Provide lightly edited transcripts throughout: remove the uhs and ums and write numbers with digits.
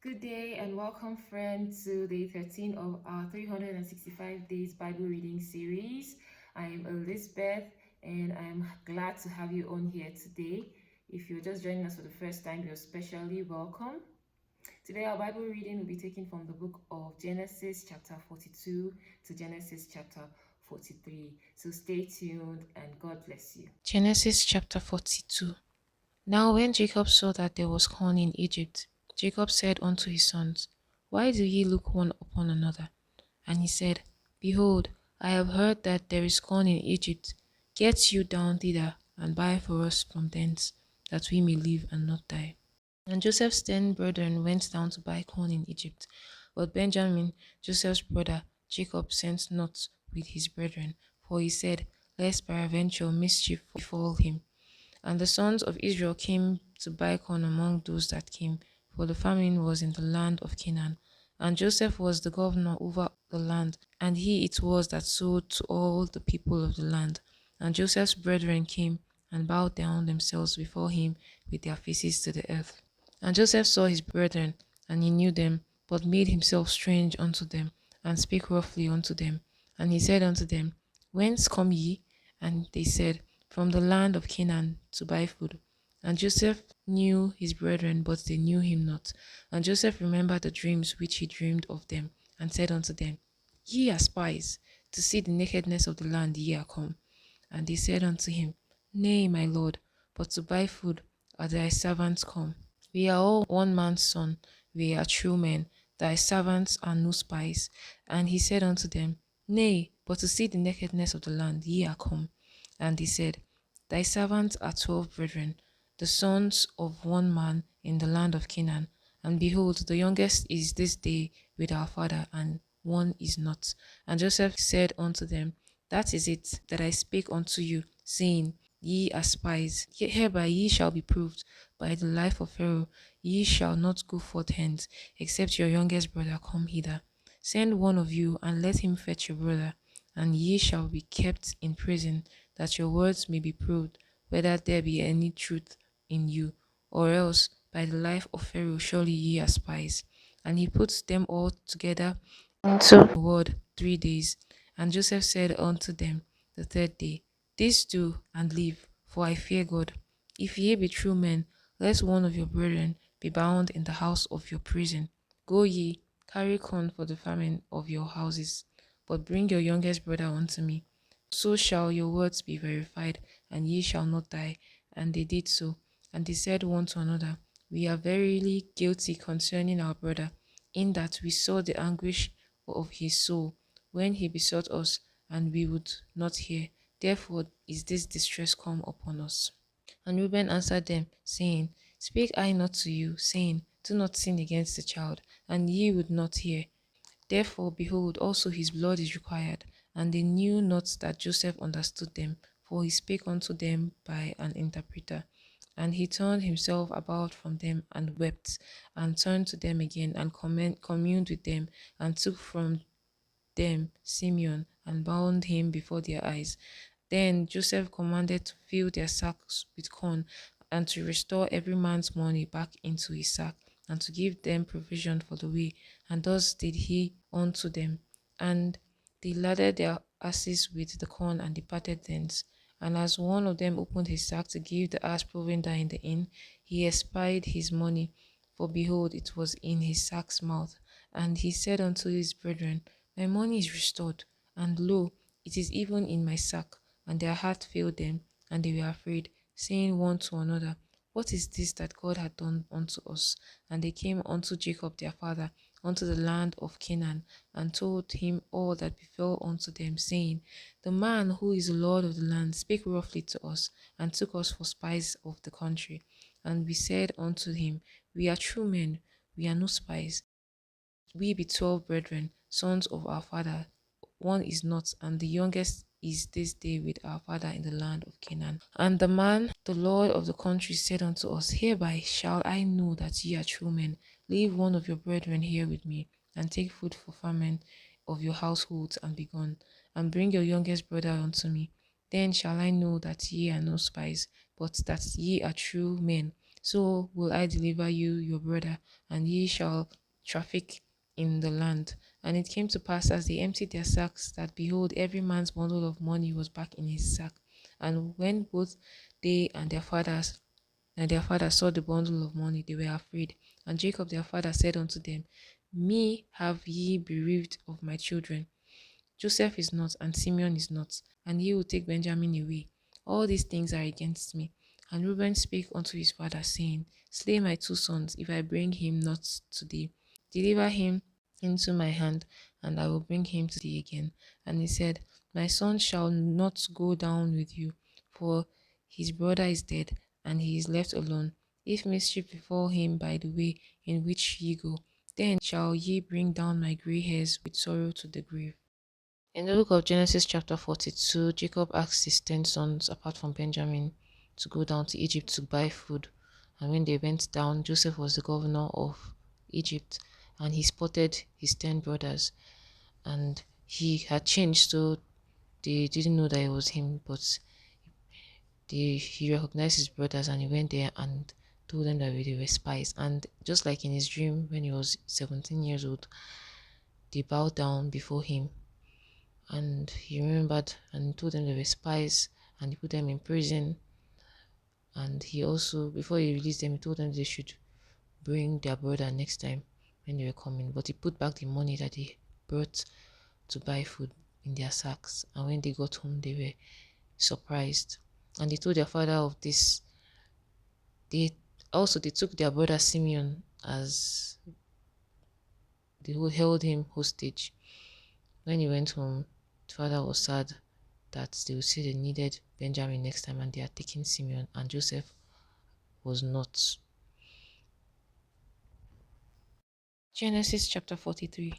Good day and welcome, friends, to day 13 of our 365 Days Bible Reading Series. I am Elizabeth and I'm glad to have you on here today. If you're just joining us for the first time, you're especially welcome. Today, our Bible reading will be taken from the book of Genesis, chapter 42 to Genesis, chapter 43. So stay tuned and God bless you. Genesis chapter 42. Now when Jacob saw that there was corn in Egypt, Jacob said unto his sons, Why do ye look one upon another? And he said, Behold, I have heard that there is corn in Egypt. Get you down thither, and buy for us from thence, that we may live and not die. And Joseph's 10 brethren went down to buy corn in Egypt. But Benjamin, Joseph's brother, Jacob sent not with his brethren, for he said, Lest peradventure mischief befall him. And the sons of Israel came to buy corn among those that came, for the famine was in the land of Canaan. And Joseph was the governor over the land, and he it was that sold to all the people of the land. And Joseph's brethren came and bowed down themselves before him with their faces to the earth. And Joseph saw his brethren, and he knew them, but made himself strange unto them, and spake roughly unto them. And he said unto them, Whence come ye? And they said, From the land of Canaan, to buy food. And Joseph knew his brethren, but they knew him not. And Joseph remembered the dreams which he dreamed of them, and said unto them, Ye are spies, to see the nakedness of the land ye are come. And they said unto him, Nay, my lord, but to buy food are thy servants come. We are all one man's son, we are true men, thy servants are no spies. And he said unto them, Nay, but to see the nakedness of the land ye are come. And he said, Thy servants are 12 brethren, the sons of one man in the land of Canaan. And behold, the youngest is this day with our father, and one is not. And Joseph said unto them, That is it that I spake unto you, saying, Ye are spies. Yet hereby ye shall be proved by the life of Pharaoh. Ye shall not go forth hence, except your youngest brother come hither. Send one of you, and let him fetch your brother, and ye shall be kept in prison, that your words may be proved, whether there be any truth in you, or else by the life of Pharaoh surely ye are spies. And he put them all together into the word 3 days. And Joseph said unto them the third day, This do, and live, for I fear God. If ye be true men, let one of your brethren be bound in the house of your prison. Go ye, carry corn for the famine of your houses, but bring your youngest brother unto me. So shall your words be verified, and ye shall not die. And they did so. And they said one to another, We are verily guilty concerning our brother, in that we saw the anguish of his soul when he besought us, and we would not hear. Therefore is this distress come upon us. And Reuben answered them, saying, Speak I not to you, saying, Do not sin against the child, and ye would not hear. Therefore, behold, also his blood is required. And they knew not that Joseph understood them, for he spake unto them by an interpreter. And he turned himself about from them and wept, and turned to them again and communed with them, and took from them Simeon, and bound him before their eyes. Then Joseph commanded to fill their sacks with corn, and to restore every man's money back into his sack, and to give them provision for the way. And thus did he unto them. And they laded their asses with the corn, and departed thence. And as one of them opened his sack to give the ass provender in the inn, he espied his money, for behold, it was in his sack's mouth. And he said unto his brethren, My money is restored, and lo, it is even in my sack. And their heart failed them, and they were afraid, saying one to another, What is this that God hath done unto us? And they came unto Jacob their father, unto the land of Canaan, and told him all that befell unto them, saying, The man who is the Lord of the land spake roughly to us, and took us for spies of the country. And we said unto him, We are true men, we are no spies. We be 12 brethren, sons of our father. One is not, and the youngest is this day with our father in the land of Canaan. And the man, the Lord of the country, said unto us, Hereby shall I know that ye are true men. Leave one of your brethren here with me, and take food for famine of your households, and be gone. And bring your youngest brother unto me. Then shall I know that ye are no spies, but that ye are true men, So will I deliver you your brother, and ye shall traffic in the land. And it came to pass, as they emptied their sacks, that behold, every man's bundle of money was back in his sack. And when both they and their father saw the bundle of money, they were afraid. And Jacob their father said unto them, Me have ye bereaved of my children. Joseph is not, and Simeon is not, and ye will take Benjamin away. All these things are against me. And Reuben spake unto his father, saying, Slay my two sons, if I bring him not to thee. Deliver him into my hand, and I will bring him to thee again. And he said, My son shall not go down with you, for his brother is dead, and he is left alone. If mischief befall him by the way in which ye go, then shall ye bring down my grey hairs with sorrow to the grave. In the book of Genesis, chapter 42, Jacob asked his 10 sons, apart from Benjamin, to go down to Egypt to buy food. And when they went down, Joseph was the governor of Egypt, and he spotted his 10 brothers. And he had changed, so they didn't know that it was him, but he recognized his brothers, and he went there and told them that they were spies. And just like in his dream when he was 17 years old, they bowed down before him, and he remembered and told them they were spies, and he put them in prison. And he also, before he released them, he told them they should bring their brother next time when they were coming. But he put back the money that they brought to buy food in their sacks. And when they got home, they were surprised, and they told their father of this. They took their brother Simeon, as they held him hostage. When he went home, the father was sad that they would say they needed Benjamin next time, and they are taking Simeon, and Joseph was not. Genesis chapter 43.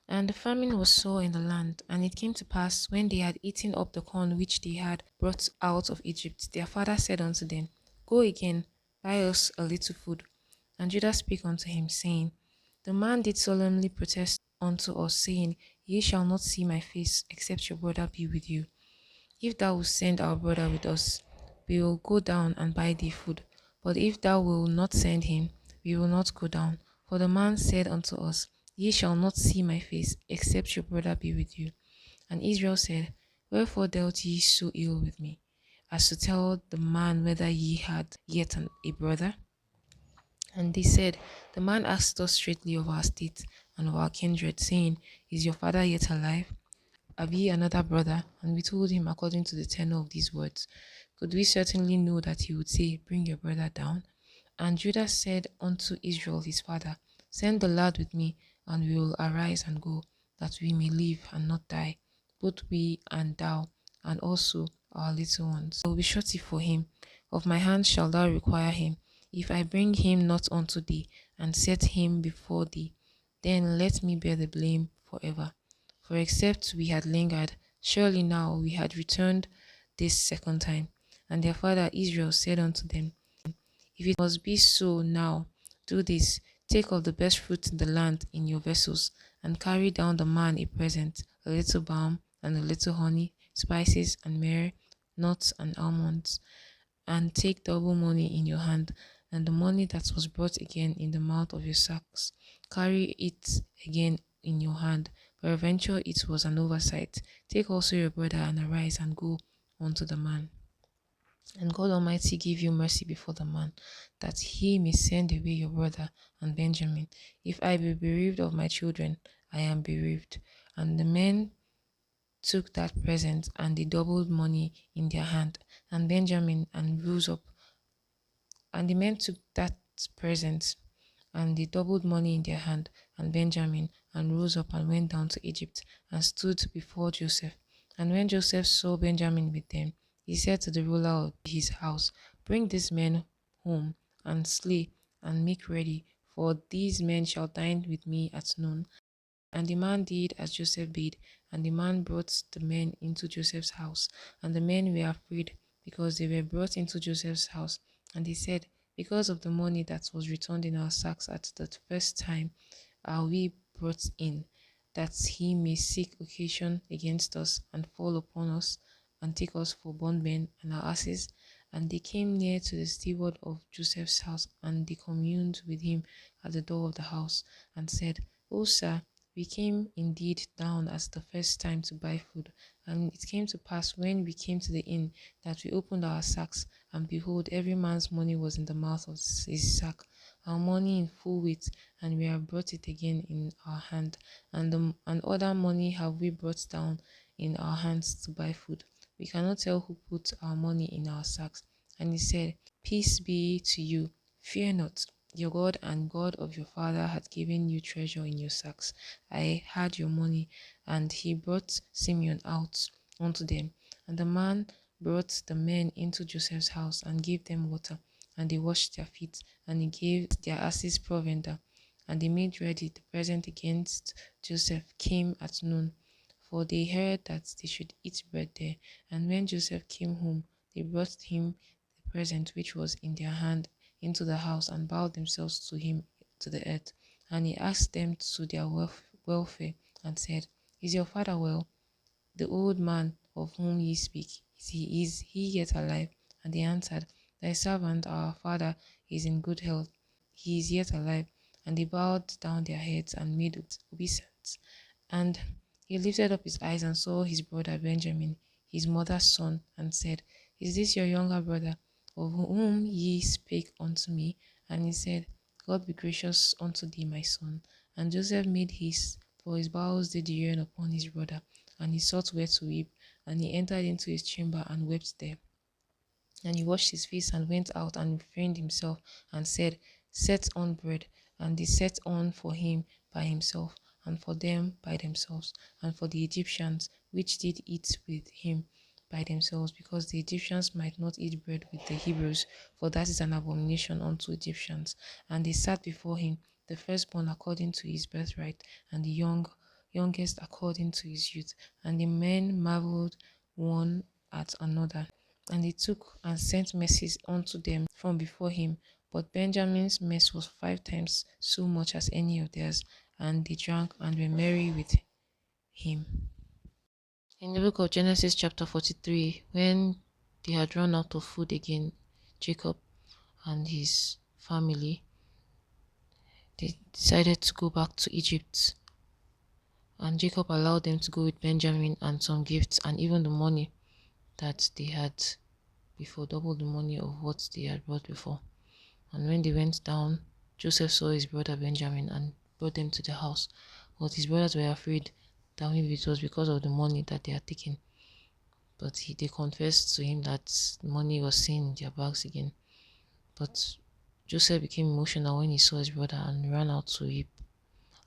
And the famine was sore in the land, and it came to pass, when they had eaten up the corn which they had brought out of Egypt, their father said unto them, Go again, buy us a little food. And Judah spake unto him, saying, The man did solemnly protest unto us, saying, Ye shall not see my face, except your brother be with you. If thou wilt send our brother with us, we will go down and buy thee food. But if thou wilt not send him, we will not go down. For the man said unto us, Ye shall not see my face, except your brother be with you. And Israel said, Wherefore dealt ye so ill with me, as to tell the man whether ye had yet a brother? And they said, The man asked us straightly of our state and of our kindred, saying, Is your father yet alive? Have ye another brother? And we told him according to the tenor of these words. Could we certainly know that he would say, Bring your brother down? And Judah said unto Israel his father, Send the lad with me, and we will arise and go, that we may live and not die, both we and thou, and also our little ones. I will be surety for him. Of my hand shalt thou require him. If I bring him not unto thee, and set him before thee, then let me bear the blame forever. For except we had lingered, surely now we had returned this second time. And their father Israel said unto them, If it must be so now, do this: take of the best fruit in the land in your vessels, and carry down the man a present, a little balm, and a little honey, spices, and myrrh, nuts, and almonds. And take double money in your hand, and the money that was brought again in the mouth of your sacks. Carry it again in your hand. Peradventure it was an oversight. Take also your brother, and arise and go unto the man. And God Almighty give you mercy before the man, that he may send away your brother and Benjamin. If I be bereaved of my children, I am bereaved. And the men took that present, and the doubled money in their hand, and Benjamin, and rose up. And the men took that present, and they doubled money in their hand, and Benjamin, and rose up and went down to Egypt, and stood before Joseph. And when Joseph saw Benjamin with them, he said to the ruler of his house, Bring these men home, and slay, and make ready, for these men shall dine with me at noon. And the man did as Joseph bade, and the man brought the men into Joseph's house. And the men were afraid, because they were brought into Joseph's house. And they said, Because of the money that was returned in our sacks at the first time are we brought in, that he may seek occasion against us, and fall upon us, and take us for bondmen and our asses. And they came near to the steward of Joseph's house, and they communed with him at the door of the house, and said, "O sir, we came indeed down as the first time to buy food. And it came to pass when we came to the inn that we opened our sacks, and behold, every man's money was in the mouth of his sack, our money in full weight, and we have brought it again in our hand, and other money have we brought down in our hands to buy food. We cannot tell who put our money in our sacks." And he said, "Peace be to you. Fear not. Your God and God of your father had given you treasure in your sacks. I had your money." And he brought Simeon out unto them. And the man brought the men into Joseph's house and gave them water, and they washed their feet, and he gave their asses provender. And they made ready the present against Joseph came at noon, for they heard that they should eat bread there. And when Joseph came home, they brought him the present which was in their hand into the house, and bowed themselves to him to the earth. And he asked them to their welfare, and said, "Is your father well, the old man of whom ye speak? Is he yet alive?" And they answered, "Thy servant, our father, is in good health. He is yet alive." And they bowed down their heads and made obeisance. And he lifted up his eyes and saw his brother Benjamin, his mother's son, and said, "Is this your younger brother, of whom ye spake unto me?" And he said, "God be gracious unto thee, my son." And Joseph made haste, for his bowels did yearn upon his brother, and he sought where to weep. And he entered into his chamber and wept there. And he washed his face and went out and refrained himself, and said, "Set on bread." And they set on for him by himself, and for them by themselves, and for the Egyptians which did eat with him by themselves, because the Egyptians might not eat bread with the Hebrews, for that is an abomination unto Egyptians. And they sat before him, the firstborn according to his birthright, and the youngest according to his youth. And the men marveled one at another. And they took and sent messes unto them from before him. But Benjamin's mess was 5 times so much as any of theirs, and they drank and were merry with him. In the book of Genesis, chapter 43, when they had run out of food again, Jacob and his family, they decided to go back to Egypt. And Jacob allowed them to go with Benjamin and some gifts and even the money that they had before, double the money of what they had brought before. And when they went down, Joseph saw his brother Benjamin and brought them to the house. But his brothers were afraid that maybe it was because of the money that they had taken. But they confessed to him that money was seen in their bags again. But Joseph became emotional when he saw his brother and ran out to weep.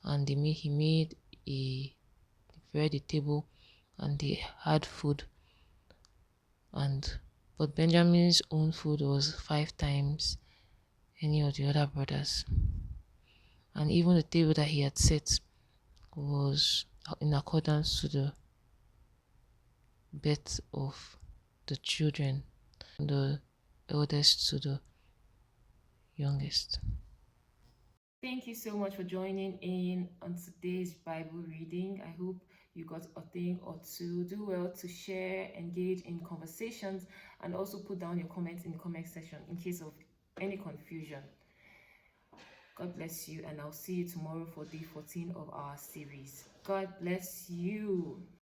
And he made a spread a table, and they had food. And but Benjamin's own food was 5 times any of the other brothers. And even the table that he had set was in accordance to the birth of the children, the eldest to the youngest. Thank you so much for joining in on today's Bible reading. I hope you got a thing or two. Do well to share, engage in conversations, and also put down your comments in the comment section in case of any confusion. God bless you, and I'll see you tomorrow for day 14 of our series. God bless you.